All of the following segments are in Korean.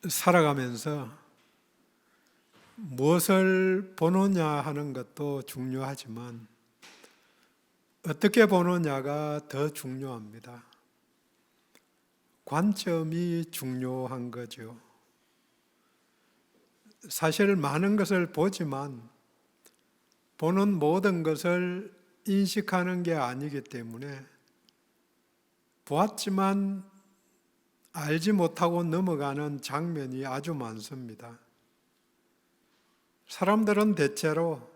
살아가면서 무엇을 보느냐 하는 것도 중요하지만 어떻게 보느냐가 더 중요합니다. 관점이 중요한 거죠. 사실 많은 것을 보지만 보는 모든 것을 인식하는 게 아니기 때문에 보았지만 알지 못하고 넘어가는 장면이 아주 많습니다. 사람들은 대체로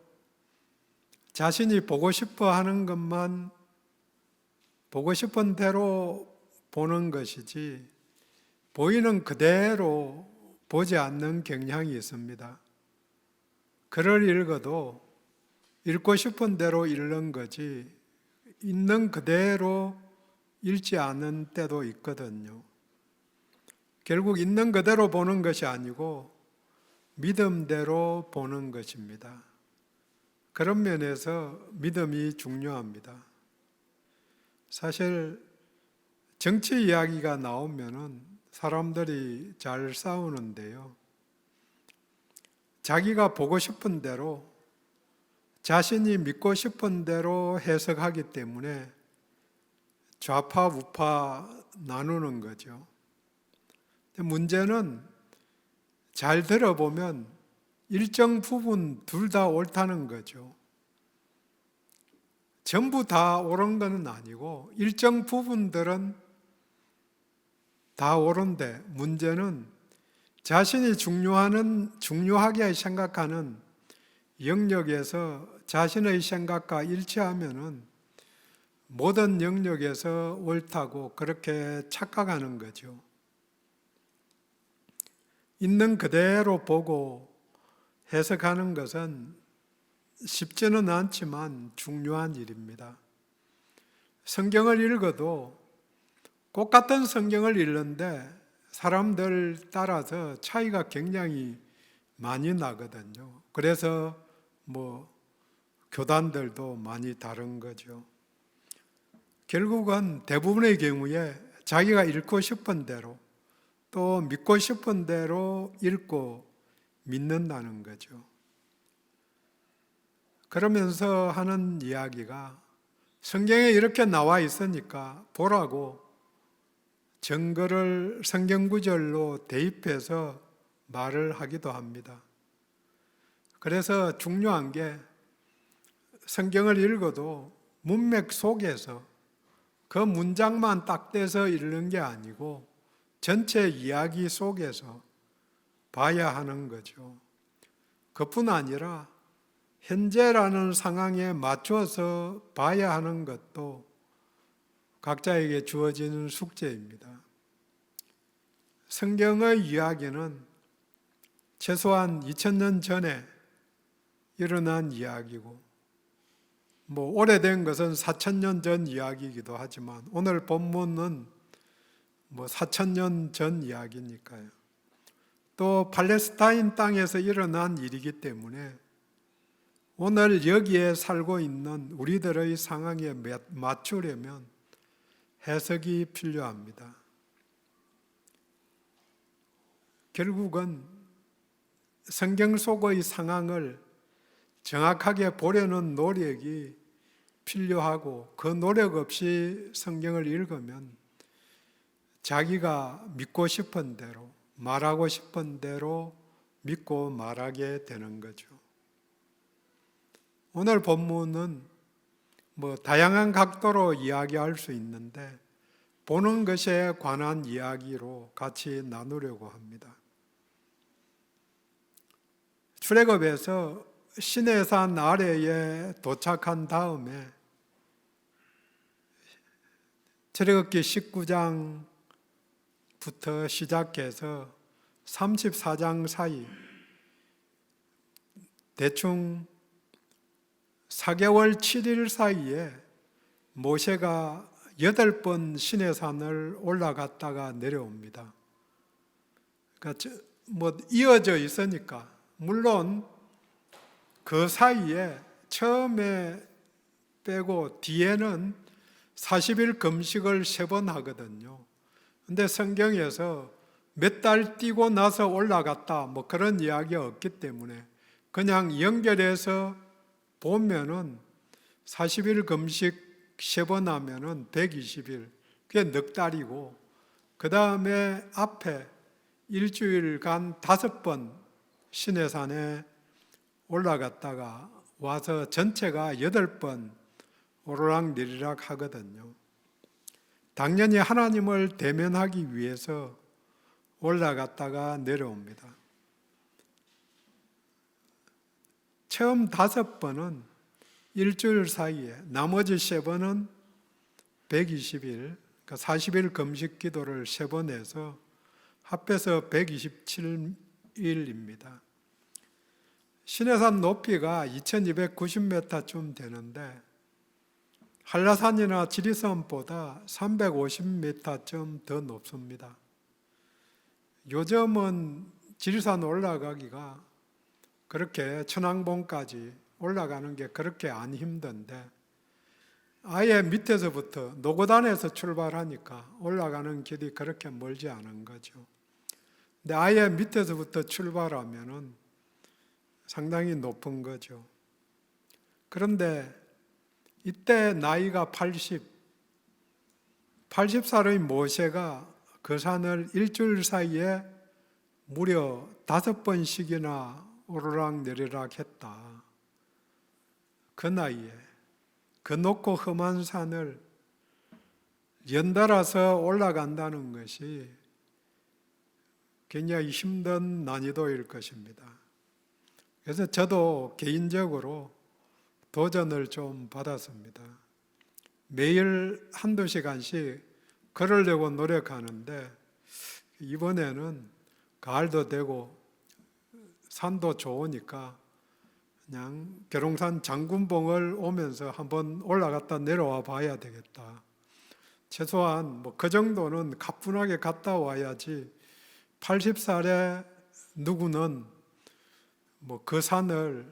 자신이 보고 싶어 하는 것만 보고 싶은 대로 보는 것이지 보이는 그대로 보지 않는 경향이 있습니다. 글을 읽어도 읽고 싶은 대로 읽는 거지 있는 그대로 읽지 않은 때도 있거든요. 결국 있는 그대로 보는 것이 아니고 믿음대로 보는 것입니다. 그런 면에서 믿음이 중요합니다. 사실 정치 이야기가 나오면은 사람들이 잘 싸우는데요. 자기가 보고 싶은 대로 자신이 믿고 싶은 대로 해석하기 때문에 좌파 우파 나누는 거죠. 문제는 잘 들어보면 일정 부분 둘 다 옳다는 거죠. 전부 다 옳은 것은 아니고 일정 부분들은 다 옳은데 문제는 자신이 중요하게 생각하는 영역에서 자신의 생각과 일치하면은 모든 영역에서 옳다고 그렇게 착각하는 거죠. 있는 그대로 보고 해석하는 것은 쉽지는 않지만 중요한 일입니다. 성경을 읽어도 똑같은 성경을 읽는데 사람들 따라서 차이가 굉장히 많이 나거든요. 그래서 교단들도 많이 다른 거죠. 결국은 대부분의 경우에 자기가 읽고 싶은 대로 또 믿고 싶은 대로 읽고 믿는다는 거죠. 그러면서 하는 이야기가 성경에 이렇게 나와 있으니까 보라고 증거를 성경 구절로 대입해서 말을 하기도 합니다. 그래서 중요한 게 성경을 읽어도 문맥 속에서 그 문장만 딱 떼서 읽는 게 아니고 전체 이야기 속에서 봐야 하는 거죠. 그뿐 아니라 현재라는 상황에 맞춰서 봐야 하는 것도 각자에게 주어지는 숙제입니다. 성경의 이야기는 최소한 2000년 전에 일어난 이야기고 오래된 것은 4000년 전 이야기이기도 하지만 오늘 본문은 4000년 전 이야기니까요. 또 팔레스타인 땅에서 일어난 일이기 때문에 오늘 여기에 살고 있는 우리들의 상황에 맞추려면 해석이 필요합니다. 결국은 성경 속의 상황을 정확하게 보려는 노력이 필요하고 그 노력 없이 성경을 읽으면 자기가 믿고 싶은 대로 말하고 싶은 대로 믿고 말하게 되는 거죠. 오늘 본문은 다양한 각도로 이야기할 수 있는데 보는 것에 관한 이야기로 같이 나누려고 합니다. 출애굽에서 시내산 아래에 도착한 다음에 출애굽기 19장부터 시작해서 34장 사이 대충 4개월 7일 사이에 모세가 8번 시내산을 올라갔다가 내려옵니다. 그러니까 이어져 있으니까 물론 그 사이에 처음에 빼고 뒤에는 40일 금식을 3번 하거든요. 근데 성경에서 몇 달 뛰고 나서 올라갔다 뭐 그런 이야기가 없기 때문에 그냥 연결해서 보면은 40일 금식 3번 하면은 120일, 그게 넉 달이고, 그 다음에 앞에 일주일간 5번 시내산에 올라갔다가 와서 전체가 8번 오르락내리락 하거든요. 당연히 하나님을 대면하기 위해서 올라갔다가 내려옵니다. 처음 5번은 일주일 사이에, 나머지 3번은 120일, 그러니까 40일 금식 기도를 3번 해서 합해서 127일입니다. 시내산 높이가 2290m쯤 되는데 한라산이나 지리산보다 350m쯤 더 높습니다. 요즘은 지리산 올라가기가 그렇게 천왕봉까지 올라가는 게 그렇게 안 힘든데 아예 밑에서부터 노고단에서 출발하니까 올라가는 길이 그렇게 멀지 않은 거죠. 근데 아예 밑에서부터 출발하면은 상당히 높은 거죠. 그런데 이때 나이가 80살의 모세가 그 산을 일주일 사이에 무려 5번씩이나 오르락내리락 했다. 그 나이에 그 높고 험한 산을 연달아서 올라간다는 것이 굉장히 힘든 난이도일 것입니다. 그래서 저도 개인적으로 도전을 좀 받았습니다. 매일 1~2시간씩 걸으려고 노력하는데 이번에는 가을도 되고 산도 좋으니까 그냥 계룡산 장군봉을 오면서 한번 올라갔다 내려와 봐야 되겠다. 최소한 뭐 그 정도는 가뿐하게 갔다 와야지 80살에 누구는 뭐 그 산을,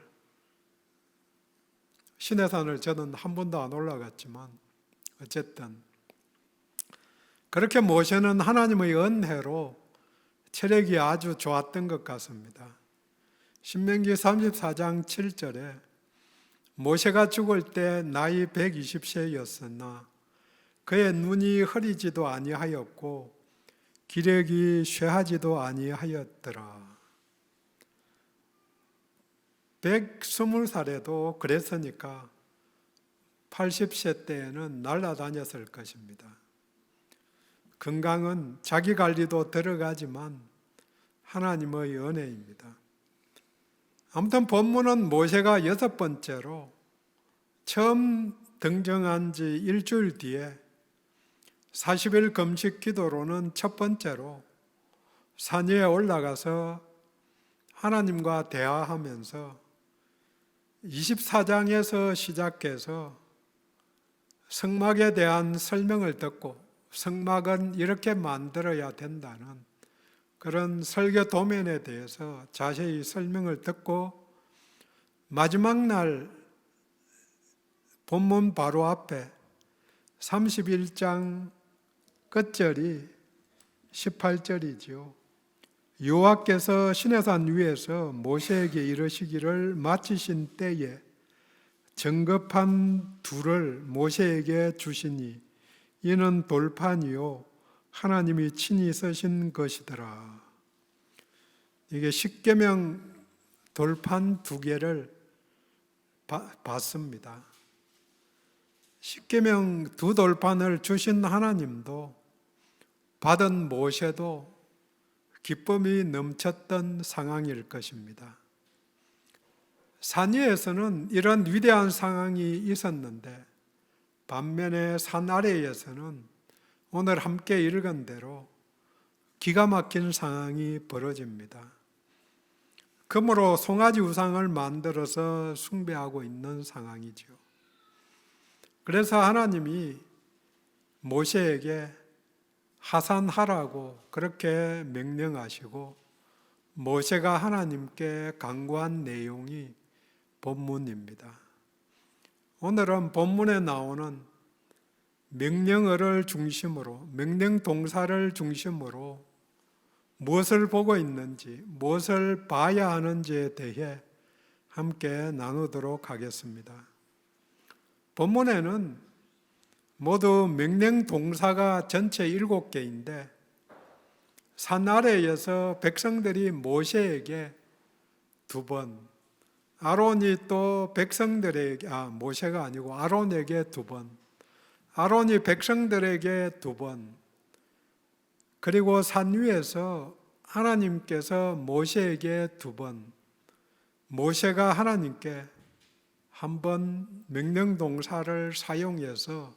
시내산을 저는 한 번도 안 올라갔지만 어쨌든 그렇게 모세는 하나님의 은혜로 체력이 아주 좋았던 것 같습니다. 신명기 34장 7절에 모세가 죽을 때 나이 120세였으나 그의 눈이 흐리지도 아니하였고 기력이 쇠하지도 아니하였더라. 120살에도 그랬으니까 80세 때에는 날아다녔을 것입니다. 건강은 자기 관리도 들어가지만 하나님의 은혜입니다. 아무튼 본문은 모세가 6번째로 처음 등정한 지 일주일 뒤에 40일 금식 기도로는 첫 번째로 산 위에 올라가서 하나님과 대화하면서 24장에서 시작해서 성막에 대한 설명을 듣고 성막은 이렇게 만들어야 된다는 그런 설교 도면에 대해서 자세히 설명을 듣고 마지막 날 본문 바로 앞에 31장 끝절이 18절이지요. 여호와께서 시내산 위에서 모세에게 이르시기를 마치신 때에 정급한 둘을 모세에게 주시니 이는 돌판이요 하나님이 친히 쓰신 것이더라. 이게 십계명 돌판 2개를 받습니다. 십계명 2 돌판을 주신 하나님도 받은 모세도 기쁨이 넘쳤던 상황일 것입니다. 산 위에서는 이런 위대한 상황이 있었는데 반면에 산 아래에서는 오늘 함께 읽은 대로 기가 막힌 상황이 벌어집니다. 금으로 송아지 우상을 만들어서 숭배하고 있는 상황이죠. 그래서 하나님이 모세에게 하산하라고 그렇게 명령하시고 모세가 하나님께 간구한 내용이 본문입니다. 오늘은 본문에 나오는 명령어를 중심으로, 명령 동사를 중심으로 무엇을 보고 있는지, 무엇을 봐야 하는지에 대해 함께 나누도록 하겠습니다. 본문에는 모두 명령 동사가 전체 7개인데 산 아래에서 백성들이 모세에게 2번, 아론이 또 백성들에게, 모세가 아니고 아론에게 2번, 아론이 백성들에게 2번, 그리고 산 위에서 하나님께서 모세에게 2번, 모세가 하나님께 한 번 명령 동사를 사용해서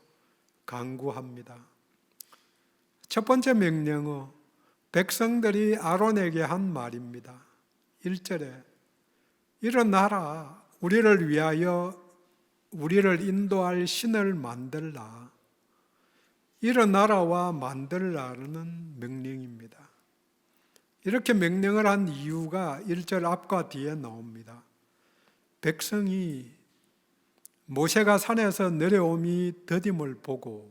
간구합니다. 첫 번째 명령은 백성들이 아론에게 한 말입니다. 1절에 일어나라, 우리를 위하여 우리를 인도할 신을 만들라. 일어나라와 만들라는 명령입니다. 이렇게 명령을 한 이유가 1절 앞과 뒤에 나옵니다. 백성이 모세가 산에서 내려옴이 더딤을 보고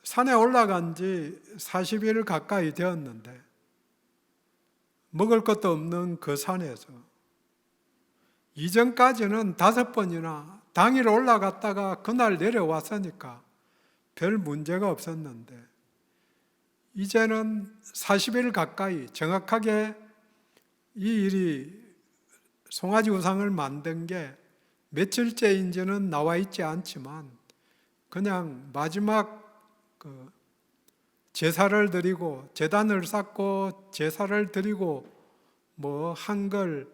산에 올라간 지 40일 가까이 되었는데 먹을 것도 없는 그 산에서 이전까지는 5번이나 당일 올라갔다가 그날 내려왔으니까 별 문제가 없었는데 이제는 40일 가까이, 정확하게 이 일이 송아지 우상을 만든 게 며칠째인지는 나와 있지 않지만 그냥 마지막 제사를 드리고 제단을 쌓고 제사를 드리고 한 걸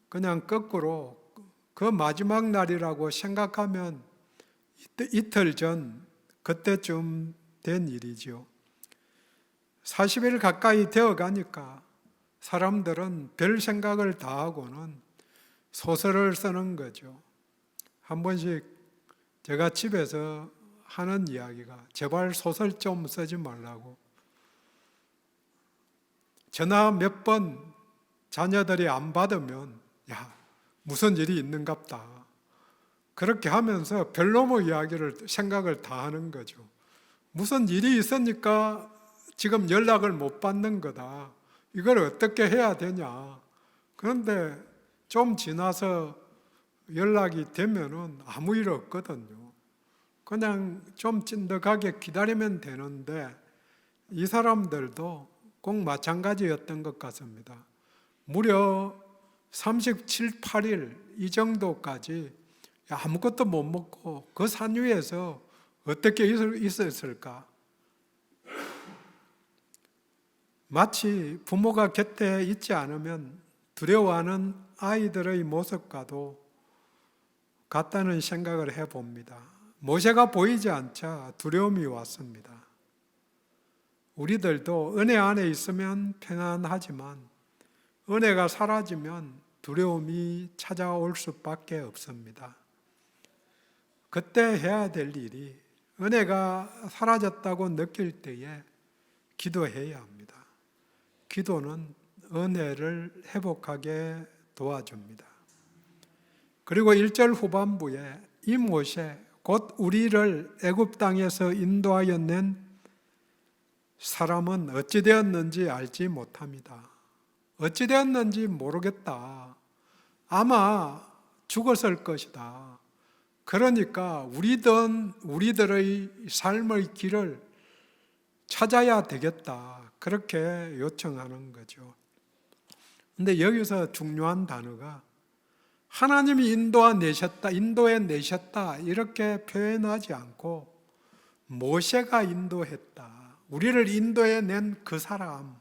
그냥 거꾸로 그 마지막 날이라고 생각하면 이틀 전 그때쯤 된 일이죠. 40일 가까이 되어 가니까 사람들은 별 생각을 다 하고는 소설을 쓰는 거죠. 한 번씩 제가 집에서 하는 이야기가 제발 소설 좀 쓰지 말라고. 전화 몇 번 자녀들이 안 받으면 무슨 일이 있는갑다. 그렇게 하면서 별로모 생각을 다 하는 거죠. 무슨 일이 있으니까 지금 연락을 못 받는 거다. 이걸 어떻게 해야 되냐. 그런데 좀 지나서 연락이 되면은 아무 일 없거든요. 그냥 좀 찐득하게 기다리면 되는데 이 사람들도 꼭 마찬가지였던 것 같습니다. 무려 37, 8일 이 정도까지 아무것도 못 먹고 그 산 위에서 어떻게 있었을까? 마치 부모가 곁에 있지 않으면 두려워하는 아이들의 모습과도 같다는 생각을 해봅니다. 모세가 보이지 않자 두려움이 왔습니다. 우리들도 은혜 안에 있으면 평안하지만 은혜가 사라지면 두려움이 찾아올 수밖에 없습니다. 그때 해야 될 일이 은혜가 사라졌다고 느낄 때에 기도해야 합니다. 기도는 은혜를 회복하게 도와줍니다. 그리고 1절 후반부에 이 모세 곧 우리를 애굽 땅에서 인도하여 낸 사람은 어찌 되었는지 알지 못합니다. 어찌 되었는지 모르겠다. 아마 죽었을 것이다. 그러니까 우리들의 삶의 길을 찾아야 되겠다. 그렇게 요청하는 거죠. 근데 여기서 중요한 단어가 하나님이 인도해 내셨다 이렇게 표현하지 않고 모세가 인도했다. 우리를 인도해 낸 그 사람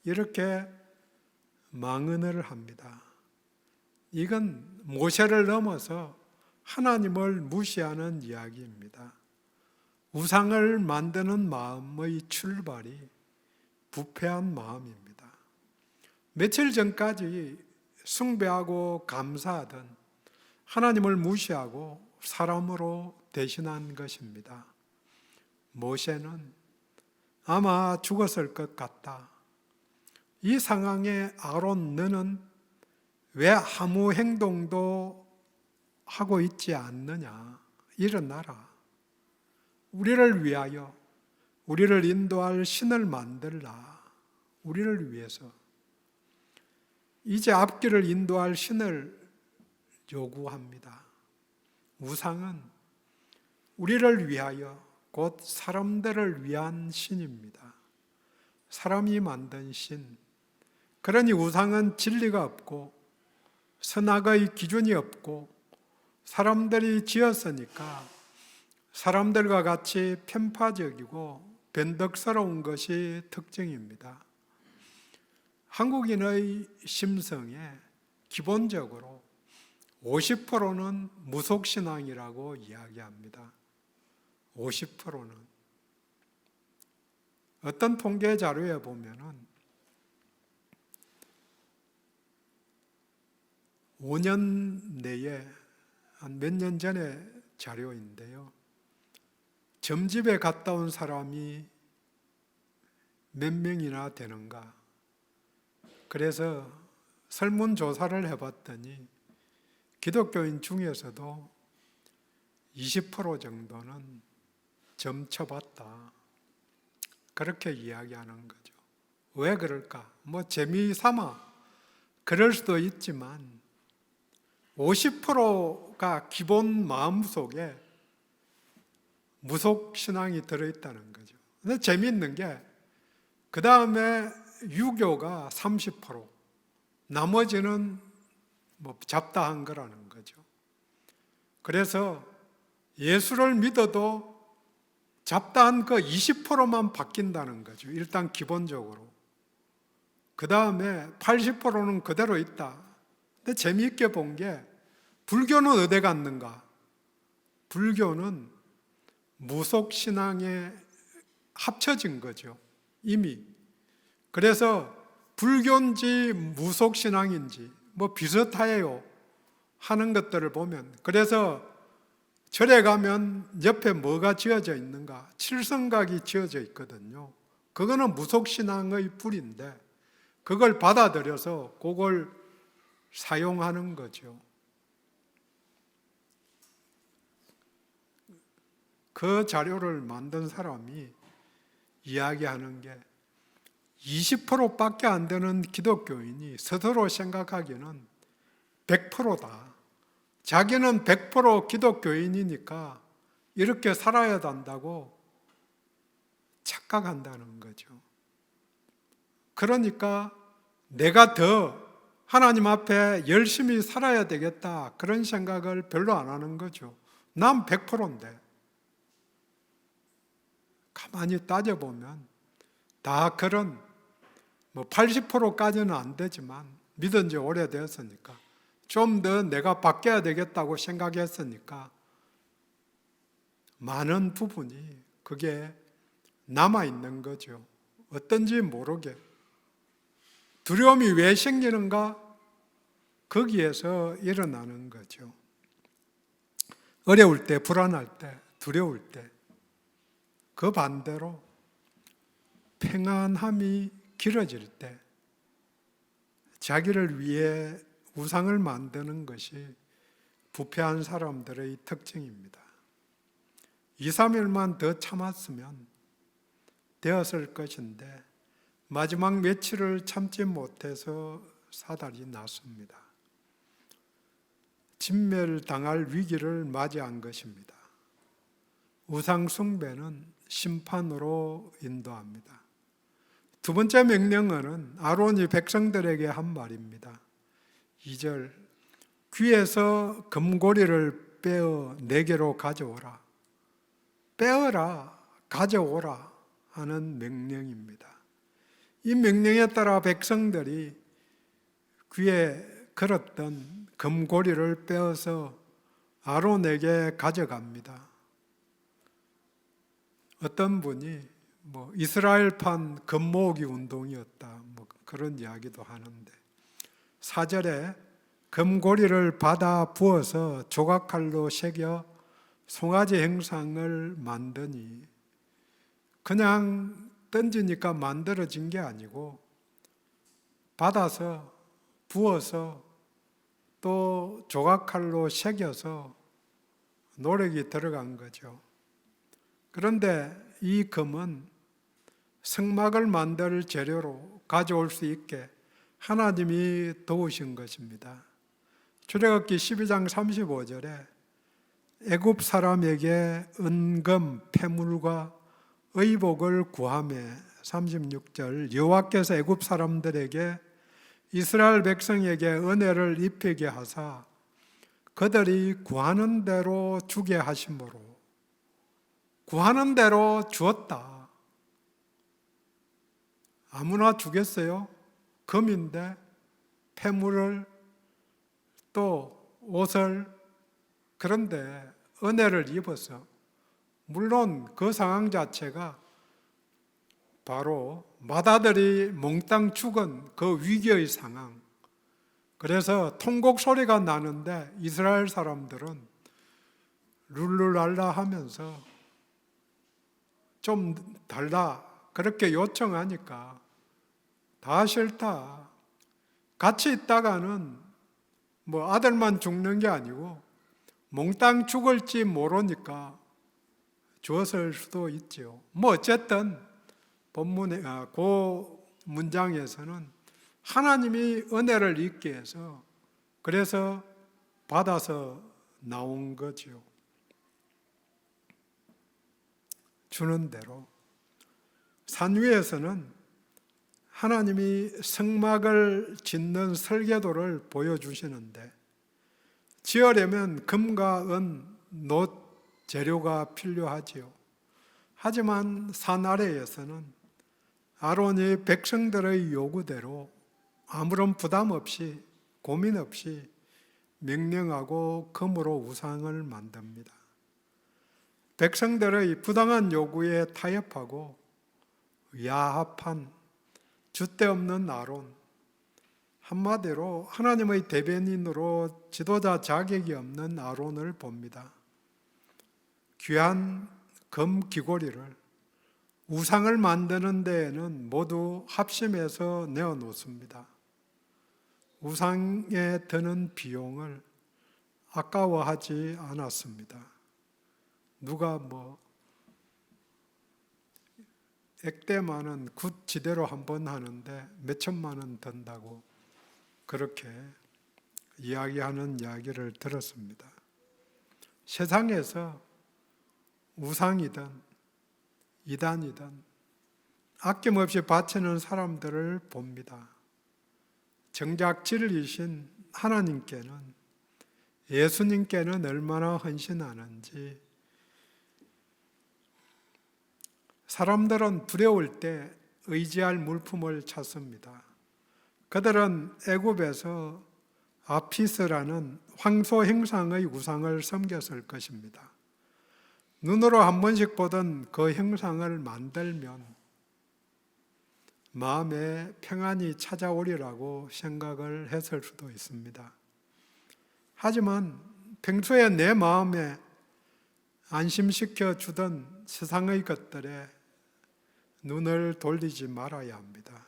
이렇게 망언을 합니다. 이건 모세를 넘어서 하나님을 무시하는 이야기입니다. 우상을 만드는 마음의 출발이 부패한 마음입니다. 며칠 전까지 숭배하고 감사하던 하나님을 무시하고 사람으로 대신한 것입니다. 모세는 아마 죽었을 것 같다. 이 상황에 아론 너는 왜 아무 행동도 하고 있지 않느냐? 일어나라. 우리를 위하여 우리를 인도할 신을 만들라. 우리를 위해서. 이제 앞길을 인도할 신을 요구합니다. 우상은 우리를 위하여 곧 사람들을 위한 신입니다. 사람이 만든 신. 그러니 우상은 진리가 없고 선악의 기준이 없고 사람들이 지었으니까 사람들과 같이 편파적이고 변덕스러운 것이 특징입니다. 한국인의 심성에 기본적으로 50%는 무속신앙이라고 이야기합니다. 50%는. 어떤 통계 자료에 보면은 5년 내에 한 몇 년 전에 자료인데요. 점집에 갔다 온 사람이 몇 명이나 되는가? 그래서 설문조사를 해봤더니 기독교인 중에서도 20% 정도는 점 쳐봤다. 그렇게 이야기하는 거죠. 왜 그럴까? 뭐 재미삼아 그럴 수도 있지만 50%가 기본 마음속에 무속신앙이 들어있다는 거죠. 근데 재미있는 게 그 다음에 유교가 30%, 나머지는 뭐 잡다한 거라는 거죠. 그래서 예수를 믿어도 잡다한 그 20%만 바뀐다는 거죠. 일단 기본적으로. 그 다음에 80%는 그대로 있다. 근데 재미있게 본 게 불교는 어디 갔는가? 불교는 무속신앙에 합쳐진 거죠. 이미. 그래서 불교인지 무속신앙인지 뭐 비슷해요 하는 것들을 보면, 그래서 절에 가면 옆에 뭐가 지어져 있는가? 칠성각이 지어져 있거든요. 그거는 무속신앙의 뿌리인데 그걸 받아들여서 그걸 사용하는 거죠. 그 자료를 만든 사람이 이야기하는 게 20%밖에 안 되는 기독교인이 스스로 생각하기에는 100%다. 자기는 100% 기독교인이니까 이렇게 살아야 한다고 착각한다는 거죠. 그러니까 내가 더 하나님 앞에 열심히 살아야 되겠다 그런 생각을 별로 안 하는 거죠. 난 100%인데. 가만히 따져보면 다 그런 뭐 80%까지는 안 되지만 믿은 지 오래되었으니까 좀 더 내가 바뀌어야 되겠다고 생각했으니까 많은 부분이 그게 남아있는 거죠. 어떤지 모르게. 두려움이 왜 생기는가? 거기에서 일어나는 거죠. 어려울 때, 불안할 때, 두려울 때. 그 반대로 평안함이 길어질 때 자기를 위해 우상을 만드는 것이 부패한 사람들의 특징입니다. 2, 3일만 더 참았으면 되었을 것인데 마지막 며칠을 참지 못해서 사달이 났습니다. 진멸당할 위기를 맞이한 것입니다. 우상 숭배는 심판으로 인도합니다. 두 번째 명령어는 아론이 백성들에게 한 말입니다. 2절, 귀에서 금고리를 빼어 내게로 가져오라. 빼어라, 가져오라 하는 명령입니다. 이 명령에 따라 백성들이 귀에 걸었던 금고리를 빼어서 아론에게 가져갑니다. 어떤 분이 이스라엘판 금모으기 운동이었다 그런 이야기도 하는데 4절에 금고리를 받아 부어서 조각칼로 새겨 송아지 형상을 만드니 그냥 던지니까 만들어진 게 아니고 받아서 부어서 또 조각칼로 새겨서 노력이 들어간 거죠. 그런데 이 금은 성막을 만들 재료로 가져올 수 있게 하나님이 도우신 것입니다. 출애굽기 12장 35절에 애굽 사람에게 은금, 폐물과 의복을 구하매 36절 여호와께서 애굽 사람들에게 이스라엘 백성에게 은혜를 입히게 하사 그들이 구하는 대로 주게 하심으로 구하는 대로 주었다. 아무나 주겠어요? 금인데 폐물을 또 옷을 그런데 은혜를 입어서 물론 그 상황 자체가 바로 맏아들이 몽땅 죽은 그 위기의 상황. 그래서 통곡 소리가 나는데 이스라엘 사람들은 룰루랄라 하면서 좀 달라 그렇게 요청하니까 다 싫다. 같이 있다가는 뭐 아들만 죽는 게 아니고 몽땅 죽을지 모르니까 주었을 수도 있지요. 뭐 어쨌든 본문에 그 문장에서는 하나님이 은혜를 입게 해서 그래서 받아서 나온 거죠. 주는 대로. 산 위에서는 하나님이 성막을 짓는 설계도를 보여주시는데 지으려면 금과 은, 놋 재료가 필요하지요. 하지만 산 아래에서는 아론이 백성들의 요구대로 아무런 부담 없이 고민 없이 명령하고 금으로 우상을 만듭니다. 백성들의 부당한 요구에 타협하고 야합한 줏대없는 아론, 한마디로 하나님의 대변인으로 지도자 자격이 없는 아론을 봅니다. 귀한 금 귀고리를 우상을 만드는 데에는 모두 합심해서 내어놓습니다. 우상에 드는 비용을 아까워하지 않았습니다. 누가 액대 많은 굿 지대로 한번 하는데 몇 천만 원 든다고 그렇게 이야기하는 이야기를 들었습니다. 세상에서 우상이든 이단이든 아낌없이 바치는 사람들을 봅니다. 정작 진리신 하나님께는 예수님께는 얼마나 헌신하는지 사람들은 두려울 때 의지할 물품을 찾습니다. 그들은 애굽에서 아피스라는 황소 형상의 우상을 섬겼을 것입니다. 눈으로 한 번씩 보던 그 형상을 만들면 마음에 평안이 찾아오리라고 생각을 했을 수도 있습니다. 하지만 평소에 내 마음에 안심시켜 주던 세상의 것들에 눈을 돌리지 말아야 합니다.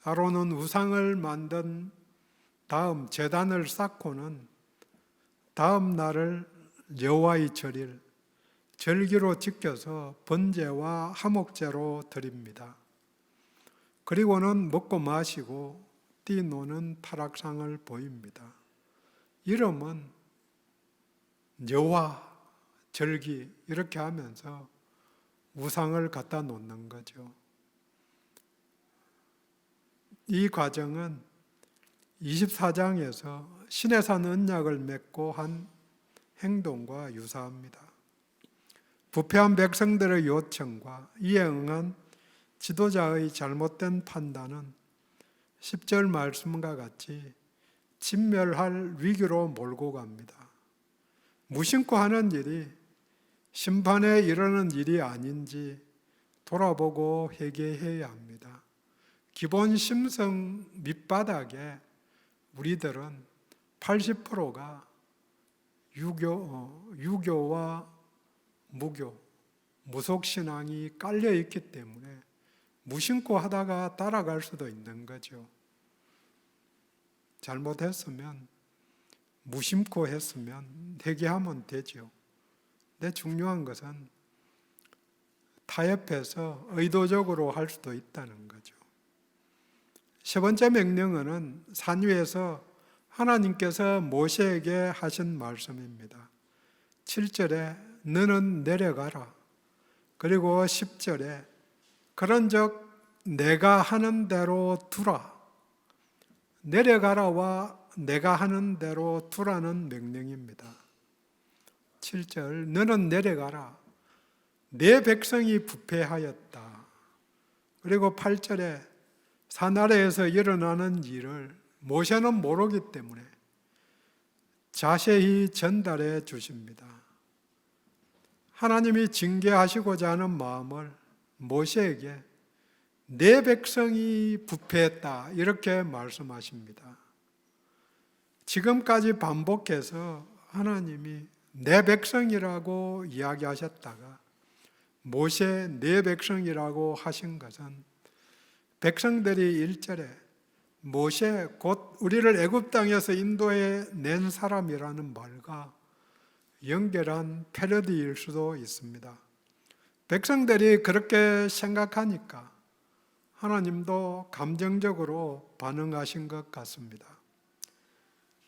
아론은 우상을 만든 다음 제단을 쌓고는 다음 날을 여호와의 절일, 절기로 지켜서 번제와 화목제로 드립니다. 그리고는 먹고 마시고 뛰노는 타락상을 보입니다. 이름은 여호와, 절기 이렇게 하면서 우상을 갖다 놓는 거죠. 이 과정은 24장에서 시내산 언약을 맺고 한 행동과 유사합니다. 부패한 백성들의 요청과 이에 응한 지도자의 잘못된 판단은 10절 말씀과 같이 진멸할 위기로 몰고 갑니다. 무심코 하는 일이 심판에 이르는 일이 아닌지 돌아보고 회개해야 합니다. 기본 심성 밑바닥에 우리들은 80%가 유교와 무교, 무속신앙이 깔려있기 때문에 무심코 하다가 따라갈 수도 있는 거죠. 잘못했으면 무심코 했으면 회개하면 되죠. 근데 중요한 것은 타협해서 의도적으로 할 수도 있다는 거죠. 세 번째 명령어는 산 위에서 하나님께서 모세에게 하신 말씀입니다. 7절에 너는 내려가라. 그리고 10절에 그런즉 내가 하는 대로 두라. 내려가라와 내가 하는 대로 두라는 명령입니다. 7절 너는 내려가라. 내 백성이 부패하였다. 그리고 8절에 산 아래에서 일어나는 일을 모세는 모르기 때문에 자세히 전달해 주십니다. 하나님이 징계하시고자 하는 마음을 모세에게 내 백성이 부패했다 이렇게 말씀하십니다. 지금까지 반복해서 하나님이 내 백성이라고 이야기하셨다가 모세 내 백성이라고 하신 것은 백성들이 1절에 모세 곧 우리를 애굽 땅에서 인도해 낸 사람이라는 말과 연결한 패러디일 수도 있습니다. 백성들이 그렇게 생각하니까 하나님도 감정적으로 반응하신 것 같습니다.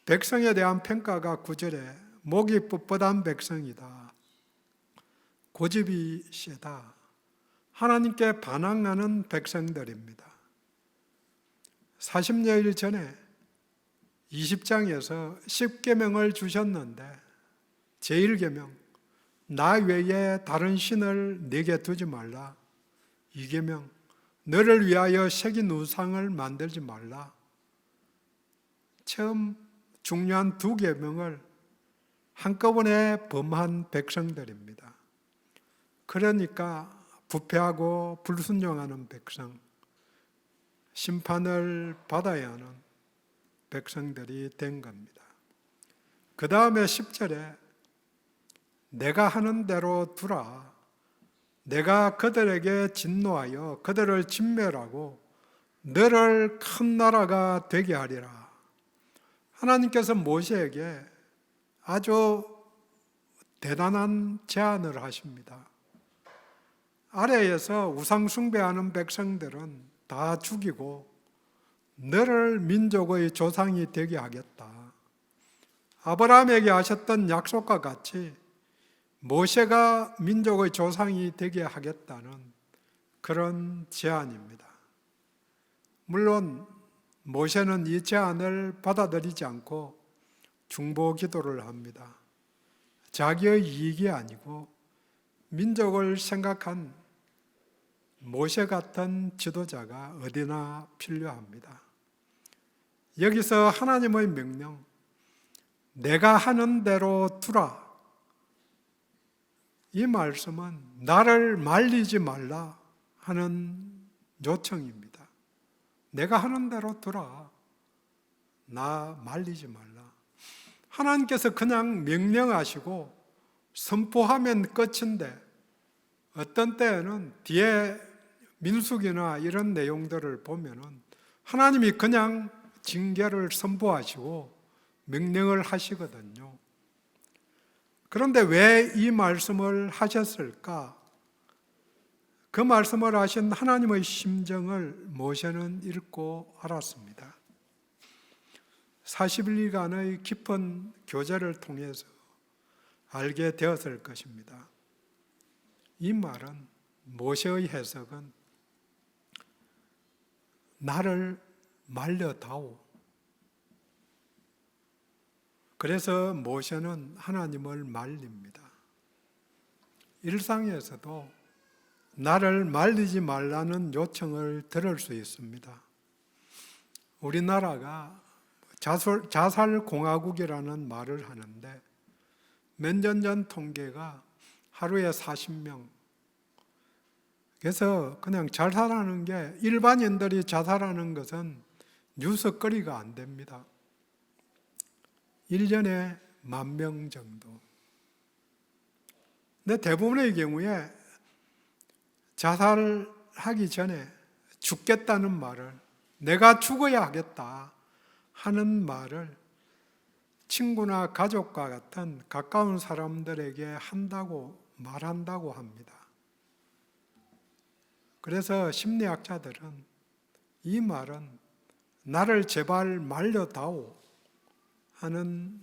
백성에 대한 평가가 9절에 목이 뻣뻣한 백성이다. 고집이 세다. 하나님께 반항하는 백성들입니다. 40여일 전에 20장에서 10계명을 주셨는데 제1계명 나 외에 다른 신을 내게 두지 말라. 2계명 너를 위하여 새긴 우상을 만들지 말라. 처음 중요한 2계명을 한꺼번에 범한 백성들입니다. 그러니까 부패하고 불순종하는 백성, 심판을 받아야 하는 백성들이 된 겁니다. 그 다음에 10절에 내가 하는 대로 두라. 내가 그들에게 진노하여 그들을 진멸하고 너를 큰 나라가 되게 하리라. 하나님께서 모세에게 아주 대단한 제안을 하십니다. 아래에서 우상 숭배하는 백성들은 다 죽이고 너를 민족의 조상이 되게 하겠다. 아브라함에게 하셨던 약속과 같이 모세가 민족의 조상이 되게 하겠다는 그런 제안입니다. 물론 모세는 이 제안을 받아들이지 않고 중보 기도를 합니다. 자기의 이익이 아니고 민족을 생각한 모세 같은 지도자가 어디나 필요합니다. 여기서 하나님의 명령, 내가 하는 대로 두라. 이 말씀은 나를 말리지 말라 하는 요청입니다. 내가 하는 대로 두라. 나 말리지 말라. 하나님께서 그냥 명령하시고 선포하면 끝인데 어떤 때에는 뒤에 민수기나 이런 내용들을 보면은 하나님이 그냥 징계를 선포하시고 명령을 하시거든요. 그런데 왜 이 말씀을 하셨을까? 그 말씀을 하신 하나님의 심정을 모세는 읽고 알았습니다. 40일간의 깊은 교제를 통해서 알게 되었을 것입니다. 이 말은 모세의 해석은 나를 말려다오. 그래서 모세는 하나님을 말립니다. 일상에서도 나를 말리지 말라는 요청을 들을 수 있습니다. 우리나라가 자살공화국이라는 말을 하는데 몇 년 전 통계가 하루에 40명. 그래서 그냥 자살하는 게 일반인들이 자살하는 것은 뉴스거리가 안 됩니다. 1년에 10,000명 정도. 근데 대부분의 경우에 자살하기 전에 죽겠다는 말을 내가 죽어야 하겠다 하는 말을 친구나 가족과 같은 가까운 사람들에게 한다고 말한다고 합니다. 그래서 심리학자들은 이 말은 나를 제발 말려다오 하는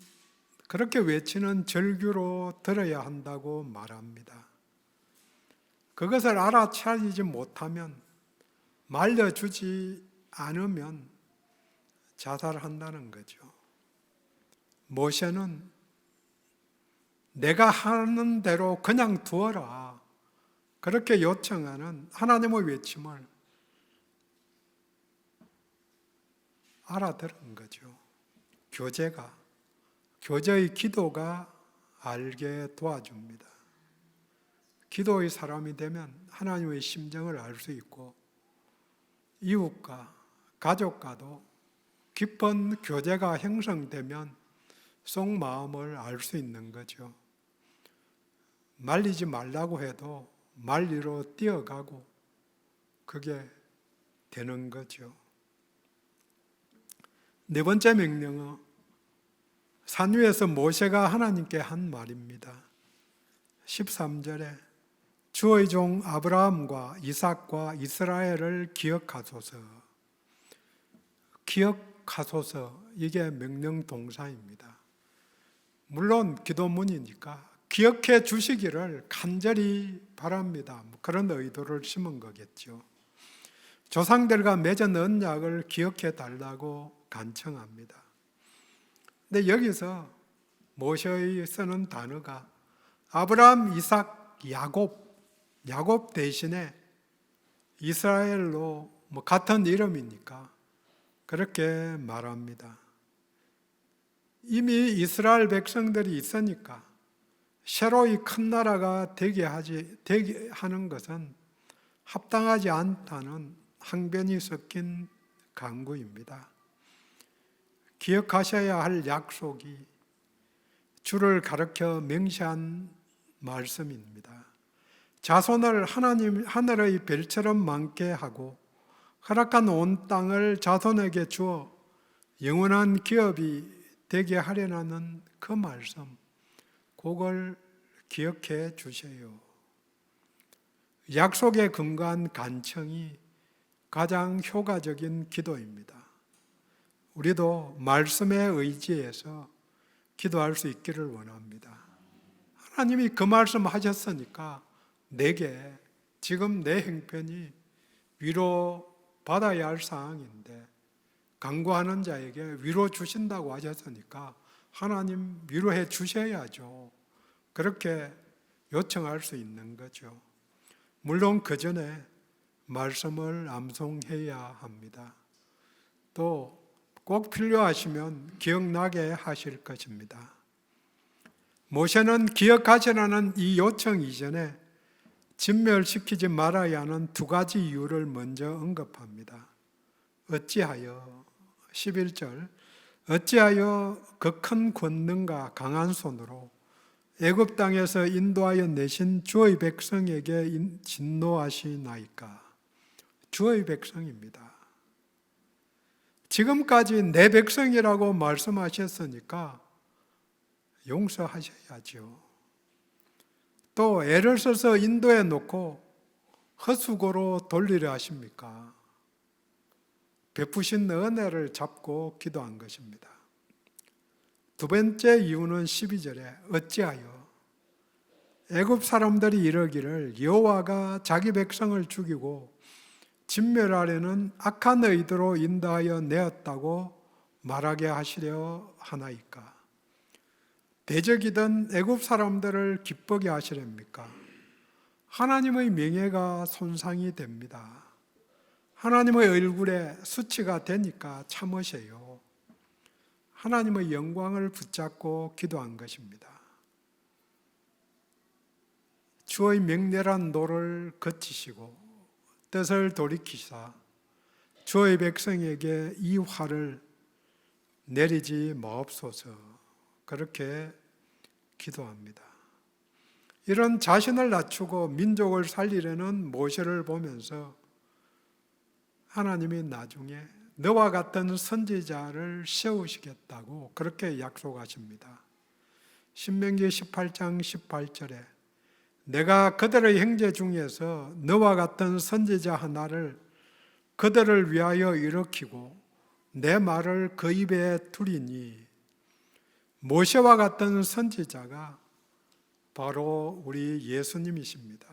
그렇게 외치는 절규로 들어야 한다고 말합니다. 그것을 알아차리지 못하면, 말려주지 않으면 자살한다는 거죠. 모세는 내가 하는 대로 그냥 두어라, 그렇게 요청하는 하나님의 외침을 알아들은 거죠. 교제의 기도가 알게 도와줍니다. 기도의 사람이 되면 하나님의 심정을 알 수 있고, 이웃과 가족과도 깊은 교제가 형성되면 속마음을 알 수 있는 거죠. 말리지 말라고 해도 말리러 뛰어가고 그게 되는 거죠. 네 번째 명령은 산 위에서 모세가 하나님께 한 말입니다. 13절에 주의 종 아브라함과 이삭과 이스라엘을 기억하소서. 기억하소서, 이게 명령 동사입니다. 물론 기도문이니까 기억해 주시기를 간절히 바랍니다. 그런 의도를 심은 거겠죠. 조상들과 맺은 언약을 기억해 달라고 간청합니다. 근데 여기서 모세의 쓰는 단어가 아브라함, 이삭, 야곱 대신에 이스라엘로 같은 이름이니까 그렇게 말합니다. 이미 이스라엘 백성들이 있으니까 새로이 큰 나라가 되게 하는 것은 합당하지 않다는 항변이 섞인 강구입니다. 기억하셔야 할 약속이 주를 가르쳐 명시한 말씀입니다. 자손을 하늘의 별처럼 많게 하고 허락한 온 땅을 자손에게 주어 영원한 기업이 되게 하려는 그 말씀, 그걸 기억해 주세요. 약속에 근거한 간청이 가장 효과적인 기도입니다. 우리도 말씀에 의지해서 기도할 수 있기를 원합니다. 하나님이 그 말씀 하셨으니까 내게 지금 내 형편이 위로 받아야 할 상황인데 간구하는 자에게 위로 주신다고 하셨으니까 하나님 위로해 주셔야죠. 그렇게 요청할 수 있는 거죠. 물론 그 전에 말씀을 암송해야 합니다. 또 꼭 필요하시면 기억나게 하실 것입니다. 모세는 기억하시라는 이 요청 이전에 진멸시키지 말아야 하는 두 가지 이유를 먼저 언급합니다. 어찌하여, 11절, 어찌하여 그 큰 권능과 강한 손으로 애굽 땅에서 인도하여 내신 주의 백성에게 진노하시나이까. 주의 백성입니다. 지금까지 내 백성이라고 말씀하셨으니까 용서하셔야죠. 또 애를 써서 인도해 놓고 헛수고로 돌리려 하십니까? 베푸신 은혜를 잡고 기도한 것입니다. 두 번째 이유는 12절에 어찌하여 애굽 사람들이 이러기를 여호와가 자기 백성을 죽이고 진멸하려는 악한 의도로 인도하여 내었다고 말하게 하시려 하나이까. 대적이던 애굽 사람들을 기쁘게 하시렵니까? 하나님의 명예가 손상이 됩니다. 하나님의 얼굴에 수치가 되니까 참으세요. 하나님의 영광을 붙잡고 기도한 것입니다. 주의 명렬한 노를 거치시고 뜻을 돌이키사 주의 백성에게 이 화를 내리지 마옵소서. 그렇게 기도합니다. 이런 자신을 낮추고 민족을 살리려는 모세를 보면서 하나님이 나중에 너와 같은 선지자를 세우시겠다고 그렇게 약속하십니다. 신명기 18장 18절에 내가 그들의 형제 중에서 너와 같은 선지자 하나를 그들을 위하여 일으키고 내 말을 그 입에 두리니 모세와 같은 선지자가 바로 우리 예수님이십니다.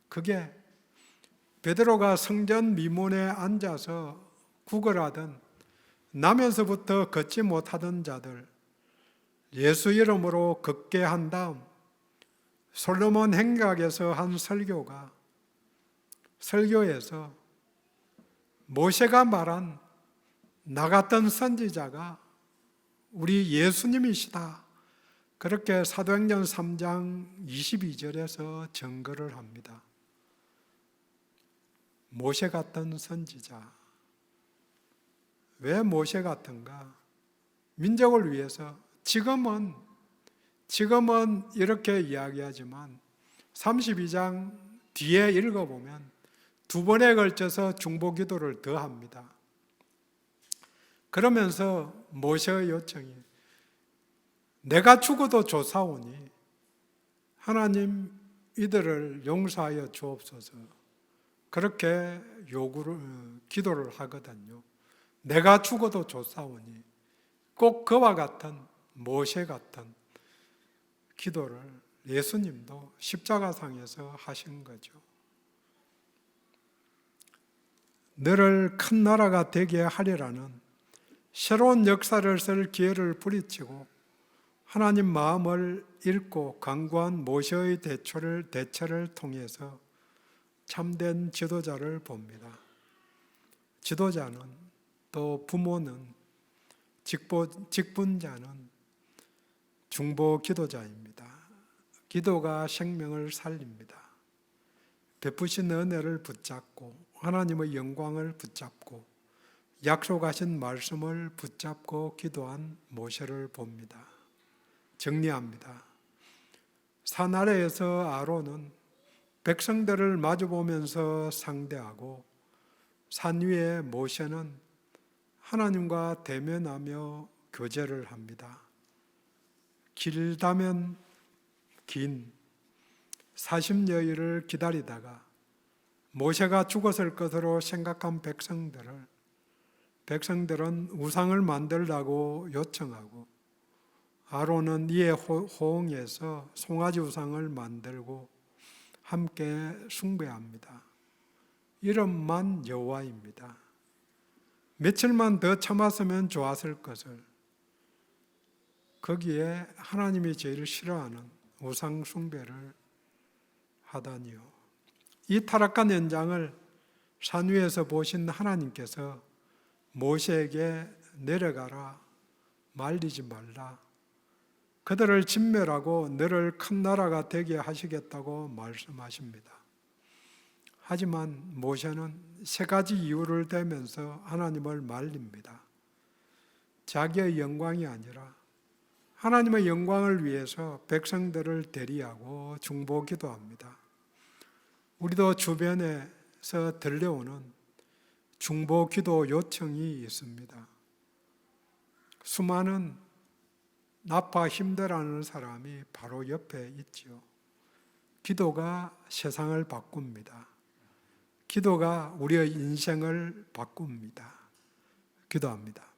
그게 베드로가 성전 미문에 앉아서 구걸하던 나면서부터 걷지 못하던 자들 예수 이름으로 걷게 한 다음 솔로몬 행각에서 한 설교에서 모세가 말한 나 같은 선지자가 우리 예수님이시다. 그렇게 사도행전 3장 22절에서 증거를 합니다. 모세 같은 선지자. 왜 모세 같은가? 민족을 위해서 지금은 이렇게 이야기하지만 32장 뒤에 읽어보면 두 번에 걸쳐서 중보기도를 더합니다. 그러면서 모세의 요청이 내가 죽어도 좋사오니 하나님 이들을 용서하여 주옵소서. 그렇게 기도를 하거든요. 내가 죽어도 좋사오니 꼭 그와 같은 모세 같은 기도를 예수님도 십자가상에서 하신 거죠. 너를 큰 나라가 되게 하리라는 새로운 역사를 쓸 기회를 부리치고 하나님 마음을 읽고 강구한 모세의 대처를 통해서 참된 지도자를 봅니다. 지도자는 또 부모는 직분자는 중보 기도자입니다. 기도가 생명을 살립니다. 베푸신 은혜를 붙잡고 하나님의 영광을 붙잡고 약속하신 말씀을 붙잡고 기도한 모세를 봅니다. 정리합니다. 산 아래에서 아론은 백성들을 마주보면서 상대하고 산 위에 모세는 하나님과 대면하며 교제를 합니다. 길다면 긴 40여일을 기다리다가 모세가 죽었을 것으로 생각한 백성들은 우상을 만들라고 요청하고 아론은 이에 호응해서 송아지 우상을 만들고 함께 숭배합니다. 이름만 여호와입니다. 며칠만 더 참았으면 좋았을 것을 거기에 하나님이 제일 싫어하는 우상 숭배를 하다니요. 이 타락한 현장을 산 위에서 보신 하나님께서 모세에게 내려가라, 말리지 말라, 그들을 진멸하고 너를 큰 나라가 되게 하시겠다고 말씀하십니다. 하지만 모세는 세 가지 이유를 대면서 하나님을 말립니다. 자기의 영광이 아니라 하나님의 영광을 위해서 백성들을 대리하고 중보기도합니다. 우리도 주변에서 들려오는 중보기도 요청이 있습니다. 수많은 나빠 힘들어하는 사람이 바로 옆에 있지요. 기도가 세상을 바꿉니다. 기도가 우리의 인생을 바꿉니다. 기도합니다.